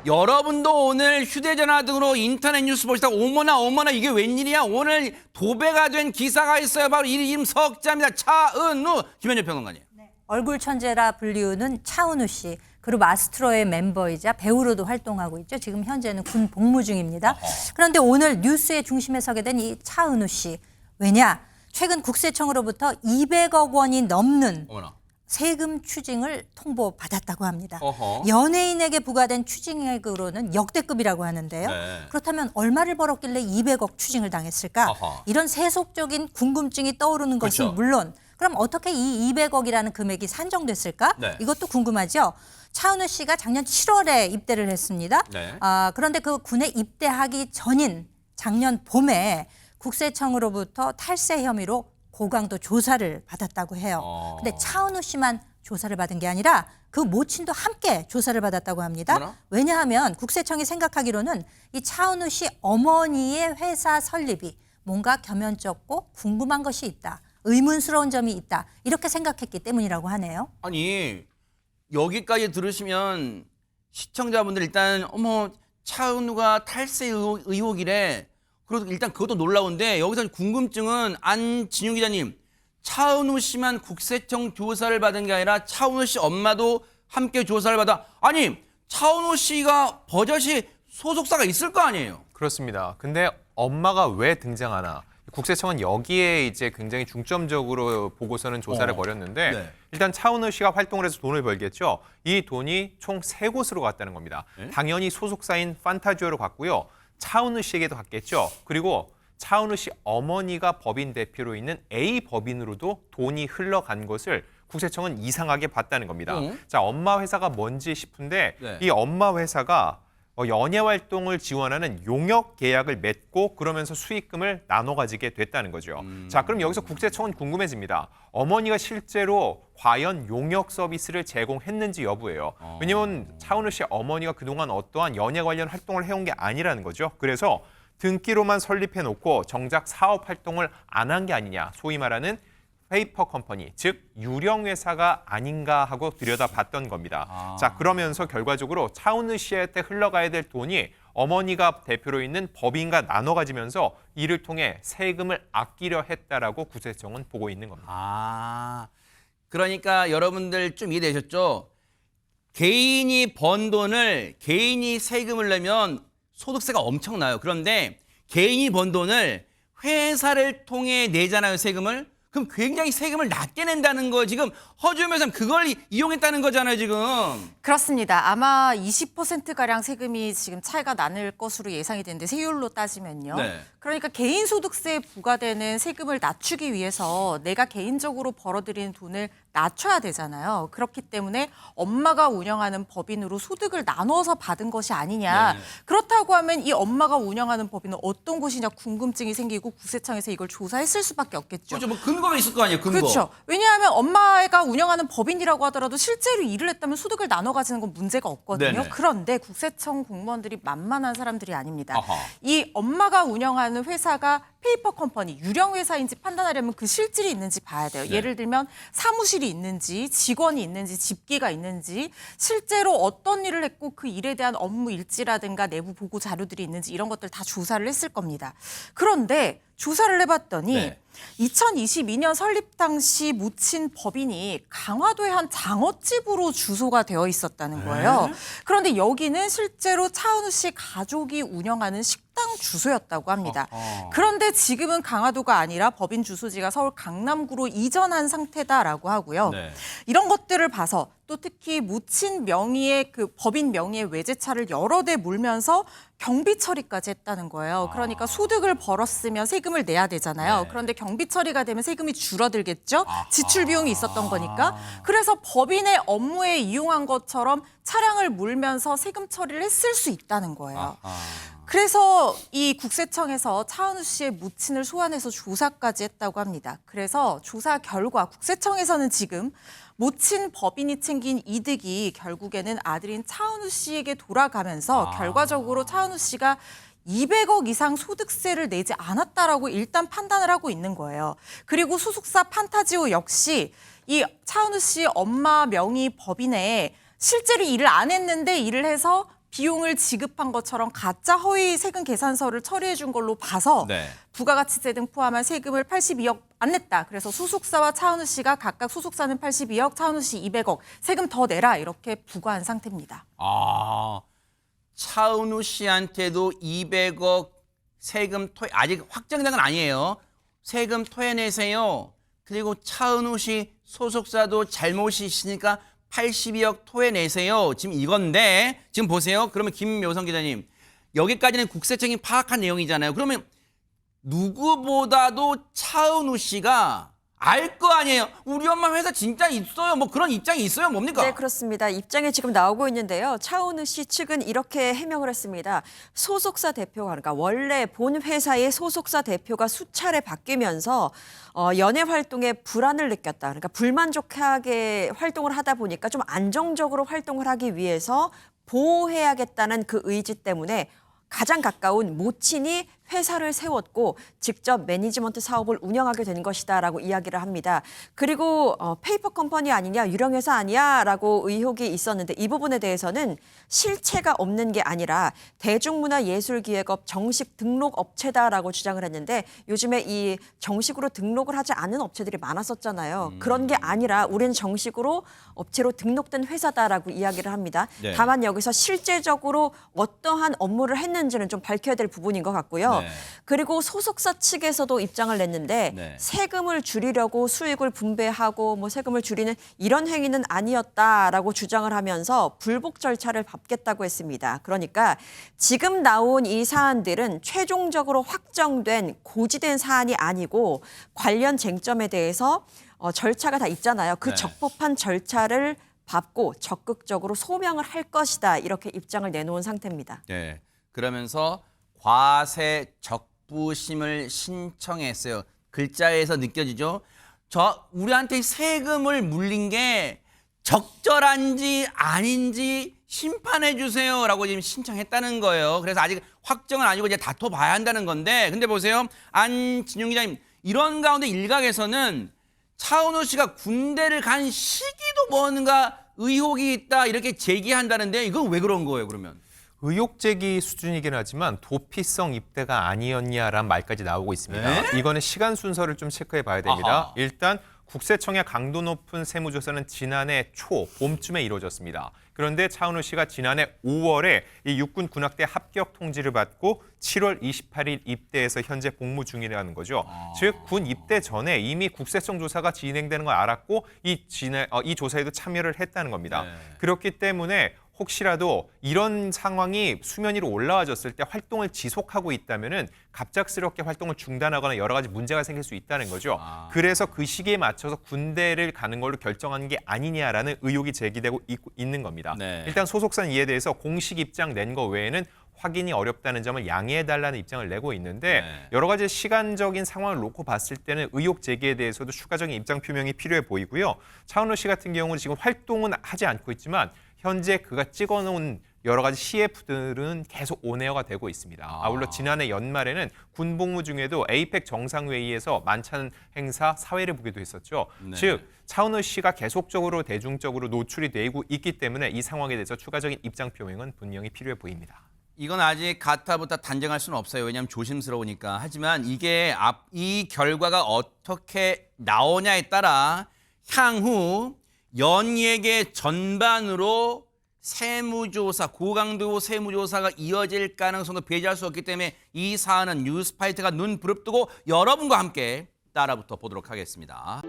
여러분도 오늘 휴대전화 등으로 인터넷 뉴스 보시다가 어머나 이게 웬일이야? 오늘 도배가 된 기사가 있어요. 바로 이름 석자입니다. 차은우 김현정 평론가님. 얼굴 천재라 불리우는 차은우 씨. 그리고 마스트로의 멤버이자 배우로도 활동하고 있죠. 지금 현재는 군 복무 중입니다. 그런데 오늘 뉴스의 중심에 서게 된 이 차은우 씨. 왜냐? 최근 국세청으로부터 200억 원이 넘는 세금 추징을 통보받았다고 합니다. 연예인에게 부과된 추징액으로는 역대급이라고 하는데요. 네. 그렇다면 얼마를 벌었길래 200억 추징을 당했을까? 이런 세속적인 궁금증이 떠오르는 것이 그렇죠. 물론 그럼 어떻게 이 200억이라는 금액이 산정됐을까? 네. 이것도 궁금하죠. 차은우 씨가 작년 7월에 입대를 했습니다. 네. 그런데 그 군에 입대하기 전인 작년 봄에 국세청으로부터 탈세 혐의로 고강도 조사를 받았다고 해요. 근데 차은우 씨만 조사를 받은 게 아니라 그 모친도 함께 조사를 받았다고 합니다. 어머나? 왜냐하면 국세청이 생각하기로는 이 차은우 씨 어머니의 회사 설립이 뭔가 겸연쩍고 궁금한 것이 있다. 의문스러운 점이 있다. 이렇게 생각했기 때문이라고 하네요. 아니 여기까지 들으시면 시청자분들 일단 차은우가 탈세 의혹이래. 그리고 일단 그것도 놀라운데 여기서 궁금증은 안진유 기자님. 차은우 씨만 국세청 조사를 받은 게 아니라 차은우 씨 엄마도 함께 조사를 받아. 아니 차은우 씨가 버젓이 소속사가 있을 거 아니에요. 그렇습니다. 근데 엄마가 왜 등장하나? 국세청은 여기에 이제 굉장히 중점적으로 보고서는 조사를 벌였는데 네. 일단 차은우 씨가 활동을 해서 돈을 벌겠죠. 이 돈이 총 3곳으로 갔다는 겁니다. 네? 당연히 소속사인 판타지오로 갔고요. 차은우 씨에게도 갔겠죠. 그리고 차은우 씨 어머니가 법인 대표로 있는 A 법인으로도 돈이 흘러간 것을 국세청은 이상하게 봤다는 겁니다. 자, 엄마 회사가 뭔지 싶은데 네. 이 엄마 회사가 연예 활동을 지원하는 용역 계약을 맺고 그러면서 수익금을 나눠 가지게 됐다는 거죠. 자, 그럼 여기서 국세청은 궁금해집니다. 어머니가 실제로 과연 용역 서비스를 제공했는지 여부예요. 왜냐하면 차은우 씨 어머니가 그동안 어떠한 연예 관련 활동을 해온 게 아니라는 거죠. 그래서 등기로만 설립해놓고 정작 사업 활동을 안 한 게 아니냐. 소위 말하는 페이퍼 컴퍼니, 즉 유령 회사가 아닌가 하고 들여다봤던 겁니다. 자, 그러면서 결과적으로 차은우 씨한테 흘러가야 될 돈이 어머니가 대표로 있는 법인과 나눠 가지면서 이를 통해 세금을 아끼려 했다라고 국세청은 보고 있는 겁니다. 그러니까 여러분들 좀 이해되셨죠? 개인이 번 돈을 개인이 세금을 내면 소득세가 엄청나요. 그런데 개인이 번 돈을 회사를 통해 내잖아요, 세금을. 그럼 굉장히 세금을 낮게 낸다는 거 지금 허주현 회사는 그걸 이용했다는 거잖아요, 지금. 그렇습니다. 아마 20%가량 세금이 지금 차이가 나는 것으로 예상이 되는데 세율로 따지면요. 네. 그러니까 개인 소득세에 부과되는 세금을 낮추기 위해서 내가 개인적으로 벌어들이는 돈을 낮춰야 되잖아요. 그렇기 때문에 엄마가 운영하는 법인으로 소득을 나눠서 받은 것이 아니냐. 네. 그렇다고 하면 이 엄마가 운영하는 법인은 어떤 곳이냐 궁금증이 생기고 국세청에서 이걸 조사했을 수밖에 없겠죠. 그렇죠. 뭐 근거가 있을 거 아니에요, 근거. 그렇죠. 왜냐하면 엄마가 운영하는 법인이라고 하더라도 실제로 일을 했다면 소득을 나눠 가지는 건 문제가 없거든요. 네네. 그런데 국세청 공무원들이 만만한 사람들이 아닙니다. 아하. 이 엄마가 운영하는 회사가 페이퍼 컴퍼니, 유령 회사인지 판단하려면 그 실질이 있는지 봐야 돼요. 네. 예를 들면 사무실이 있는지, 직원이 있는지, 집기가 있는지, 실제로 어떤 일을 했고 그 일에 대한 업무 일지라든가 내부 보고 자료들이 있는지 이런 것들 다 조사를 했을 겁니다. 그런데 조사를 해봤더니 네. 2022년 설립 당시 모친 법인이 강화도의 한 장어집으로 주소가 되어 있었다는 거예요. 그런데 여기는 실제로 차은우 씨 가족이 운영하는 식당 주소였다고 합니다. 그런데 지금은 강화도가 아니라 법인 주소지가 서울 강남구로 이전한 상태다라고 하고요. 네. 이런 것들을 봐서 또 특히 모친 명의의 그 법인 명의의 외제차를 여러 대 몰면서 경비 처리까지 했다는 거예요. 그러니까 소득을 벌었으면 세금을 내야 되잖아요. 네. 그런데 경비 처리가 되면 세금이 줄어들겠죠. 지출 비용이 있었던 거니까. 그래서 법인의 업무에 이용한 것처럼 차량을 몰면서 세금 처리를 했을 수 있다는 거예요. 그래서 이 국세청에서 차은우 씨의 모친을 소환해서 조사까지 했다고 합니다. 그래서 조사 결과 국세청에서는 지금 모친 법인이 챙긴 이득이 결국에는 아들인 차은우 씨에게 돌아가면서 결과적으로 차은우 씨가 200억 이상 소득세를 내지 않았다라고 일단 판단을 하고 있는 거예요. 그리고 소속사 판타지오 역시 이 차은우 씨 엄마 명의 법인에 실제로 일을 안 했는데 일을 해서 비용을 지급한 것처럼 가짜 허위 세금 계산서를 처리해 준 걸로 봐서 네. 부가가치세 등 포함한 세금을 82억 안 냈다. 그래서 소속사와 차은우 씨가 각각 소속사는 82억, 차은우 씨 200억 세금 더 내라 이렇게 부과한 상태입니다. 아, 차은우 씨한테도 200억 세금 아직 확정된 건 아니에요. 세금 토해내세요. 그리고 차은우 씨 소속사도 잘못이 있으니까 82억 토해내세요. 지금 이건데 지금 보세요. 그러면 김묘성 기자님 여기까지는 국세청이 파악한 내용이잖아요. 그러면 누구보다도 차은우 씨가 알 거 아니에요. 우리 엄마 회사 진짜 있어요. 뭐 그런 입장이 있어요. 뭡니까? 네, 그렇습니다. 입장이 지금 나오고 있는데요. 차은우 씨 측은 이렇게 해명을 했습니다. 소속사 대표가 그러니까 원래 본 회사의 소속사 대표가 수차례 바뀌면서 연예 활동에 불안을 느꼈다. 그러니까 불만족하게 활동을 하다 보니까 좀 안정적으로 활동을 하기 위해서 보호해야겠다는 그 의지 때문에 가장 가까운 모친이 회사를 세웠고 직접 매니지먼트 사업을 운영하게 된 것이다라고 이야기를 합니다. 그리고 페이퍼 컴퍼니 아니냐, 유령회사 아니냐라고 의혹이 있었는데 이 부분에 대해서는 실체가 없는 게 아니라 대중문화예술기획업 정식 등록 업체다라고 주장을 했는데 요즘에 이 정식으로 등록을 하지 않은 업체들이 많았었잖아요. 그런 게 아니라 우리는 정식으로 업체로 등록된 회사다라고 이야기를 합니다. 네. 다만 여기서 실제적으로 어떠한 업무를 했는지는 좀 밝혀야 될 부분인 것 같고요. 네. 그리고 소속사 측에서도 입장을 냈는데 네. 세금을 줄이려고 수익을 분배하고 뭐 세금을 줄이는 이런 행위는 아니었다라고 주장을 하면서 불복 절차를 밟겠다고 했습니다. 그러니까 지금 나온 이 사안들은 최종적으로 확정된 고지된 사안이 아니고 관련 쟁점에 대해서 절차가 다 있잖아요. 그 네. 적법한 절차를 밟고 적극적으로 소명을 할 것이다. 이렇게 입장을 내놓은 상태입니다. 네. 그러면서 과세 적부심을 신청했어요. 글자에서 느껴지죠? 우리한테 세금을 물린 게 적절한지 아닌지 심판해 주세요라고 지금 신청했다는 거예요. 그래서 아직 확정은 아니고 이제 다퉈봐야 한다는 건데, 근데 보세요, 안진용 기자님, 이런 가운데 일각에서는 차은우 씨가 군대를 간 시기도 뭔가 의혹이 있다 이렇게 제기한다는데 이건 왜 그런 거예요, 그러면? 의혹 제기 수준이긴 하지만 도피성 입대가 아니었냐라는 말까지 나오고 있습니다. 네? 이거는 시간 순서를 좀 체크해 봐야 됩니다. 아하. 일단 국세청의 강도 높은 세무조사는 지난해 봄쯤에 이루어졌습니다. 그런데 차은우 씨가 지난해 5월에 이 육군 군악대 합격 통지를 받고 7월 28일 입대해서 현재 복무 중이라는 거죠. 즉 군 입대 전에 이미 국세청 조사가 진행되는 걸 알았고 이 조사에도 참여를 했다는 겁니다. 네. 그렇기 때문에 혹시라도 이런 상황이 수면 위로 올라와졌을 때 활동을 지속하고 있다면은 갑작스럽게 활동을 중단하거나 여러 가지 문제가 생길 수 있다는 거죠. 그래서 그 시기에 맞춰서 군대를 가는 걸로 결정한 게 아니냐라는 의혹이 제기되고 있는 겁니다. 네. 일단 소속사는 이에 대해서 공식 입장 낸 거 외에는 확인이 어렵다는 점을 양해해달라는 입장을 내고 있는데 네. 여러 가지 시간적인 상황을 놓고 봤을 때는 의혹 제기에 대해서도 추가적인 입장 표명이 필요해 보이고요. 차은우 씨 같은 경우는 지금 활동은 하지 않고 있지만 현재 그가 찍어놓은 여러 가지 CF들은 계속 온에어가 되고 있습니다. 아울러 지난해 연말에는 군복무 중에도 에이펙 정상회의에서 만찬 행사 사회를 보기도 했었죠. 네. 즉 차은우 씨가 계속적으로 대중적으로 노출이 되고 있기 때문에 이 상황에 대해서 추가적인 입장 표명은 분명히 필요해 보입니다. 이건 아직 가타부터 단정할 수는 없어요. 왜냐하면 조심스러우니까. 하지만 이 결과가 어떻게 나오냐에 따라 향후 연예계 전반으로 세무조사, 고강도 세무조사가 이어질 가능성도 배제할 수 없기 때문에 이 사안은 뉴스파이터가 눈 부릅뜨고 여러분과 함께 따라붙어 보도록 하겠습니다.